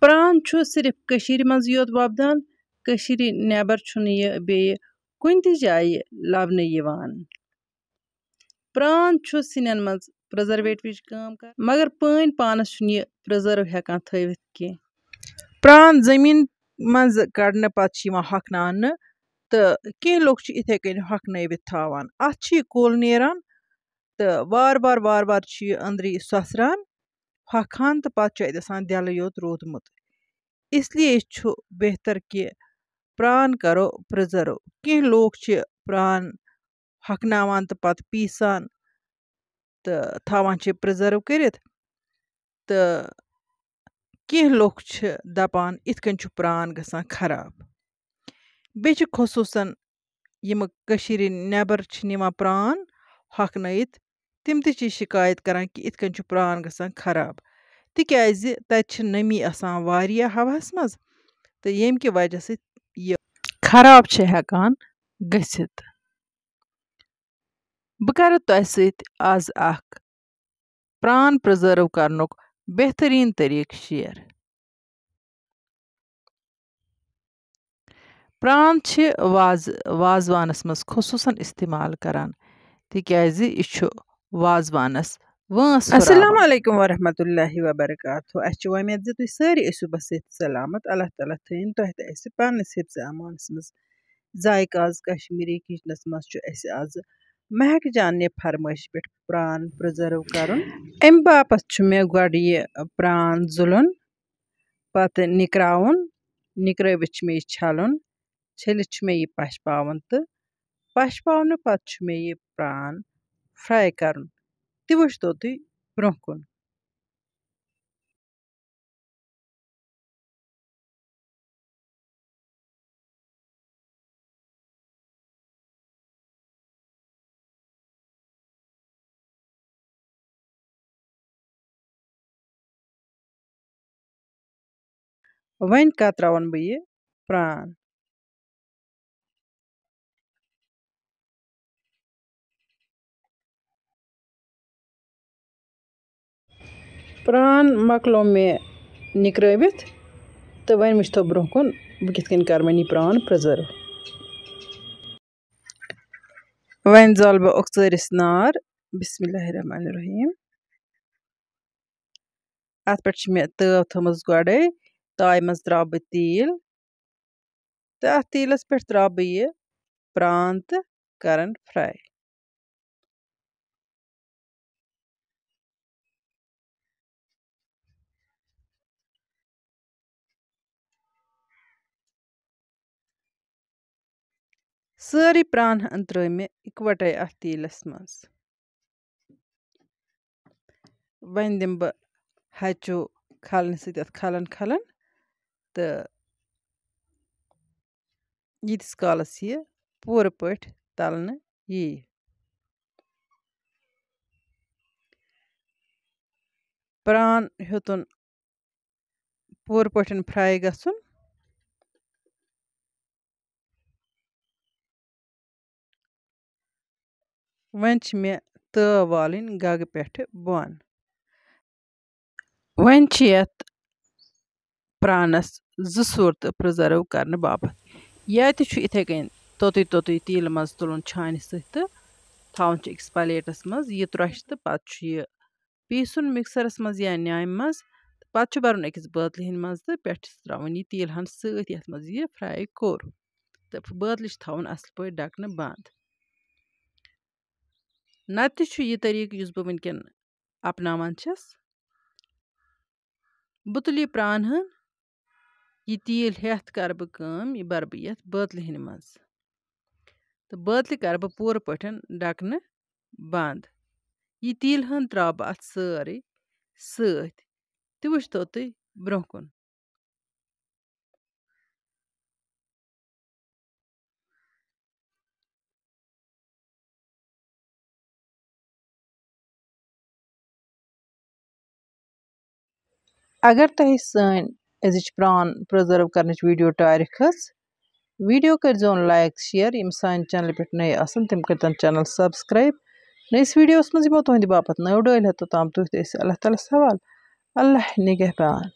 प्रान सिर्फ कशीर मज योत वपदान कशीर नेबर यह बेये कुन ति जाय लबने यिवान। प्रान सिनन मज प्रिजर्वेटिव काम कर मगर पान पानस यह प्रिजर्व हेकान थवित की। प्रान जमीन मज कड़ने पत हकनान तो कह लोग इथे कन हकनवित थावान अत कुल नेरान तो वार वार अंदरी ससरान हकान तो पत दिल योत रोदमुत। इसलिए बेहतर कि प्रान करो प्रिजर्व। कह लोग प्रान हकनावान तो पत पीसान तो थावान प्रिजर्व करित तो कह लोग दपान इथकन प्रान गसान खराब। बे खसूसन यम कशीर नेबर निवान प्रान हकनयित तिम ति शिकायत करान कि इथकन प्रान गसान खराब तिक्याज तत नमी आसान वारिया हवास मज तो येम कि वजह से यह खराब हेकान गसित। बह कर तोह सत आज अख प्रान प्रिजर्व करनुक बेहतरीन तरीक शेयर। प्रान वाजवानस मज खसूसन इस्तेमाल करान तिक्याज यह वाजवानस वंस। अस्सलाम वालेकुम वरहमतुल्लाहि वबरकातुहू। अस उम्मीद जे तुम सारी ऐसु बस सलामत। अल्लाह ताला थन तोह तो पन्नस हिफ्ज़ अमानस मज। जायका आज कश्मीरी किचनस मज आज महक जान ने फरमाइश पे प्रान प्रिजर्व करन। अम बापत मे गोड यह प्रान जुलन पत निकराउन निकरवित मे छलन छलित मे यह पशपावन तो पशपावन पत मे यह प्रान फ्राई करन ति वुचतो तुम ब्रोह कुन। वन कतरावन बह यह प्रान। प्रान मकलो मे निकरवित तो वन वुचतो ब्रोह कुन बह किथ कर यह प्रान प्रिजर्व। वन जल बह ओक्सरिस नार बिस्मिल्लाहिर्रहमानिर्रहीम। अत पे मे तव थमज गोड़े ताय मज त्रा बह तेल तो अत तेलस पे त्रा बह यह प्रान तो करन फ्राई। सारी प्रान त्रा मे इकवटे अत तेलस मज। वन दिम बह हचो खलन सत खलन खलन तो यीतिस कालस यह पूर पठ तलने यी। प्रान हेतुन पूर पठन फ्राई गसन वन मे तव वालन गग पे बन। वन यथ प्रानस जो सूरत प्रिजर्व करने बापत या तो इथे कन तोतुई तोतुई तेल मज तुलन छान सत थावन अकिस प्लेटस मज यह त्रोश तो पत यह पीसन मिक्सरस मज या न्याम मज पत भरन अकिस बोतल हिंद मज तो पे त्रावन यह तेल हन सत यथ मज यह फ्राई कोर तो बोतल थावन असल पे ढकने बंद। नत यह तरीक युस बह वनकन अपनावान छस बह तुल यह प्रान हन यह तेल हेथ कर बह काम यह बर बह यथ बोतल हिंद मज तो बोतल कर बह पूर पठन ढकने बंद। यह तेल हन त्रा बह अत सारे सत ति वुचतो तुम ब्रोह कुन। अगर तुम सन अजिच प्रान प्रिजर्व करने वीडियो टारिक खस वीडियो कर लाइक शेयर यम सान चैनल पे नए आसन तिम कर चैनल सब्सक्राइब नयस वीडियोस मज यमो तुहंद बापत नव डल हतो ताम तुह Allah Ta'ala सवाल अल्लाह निगहबान।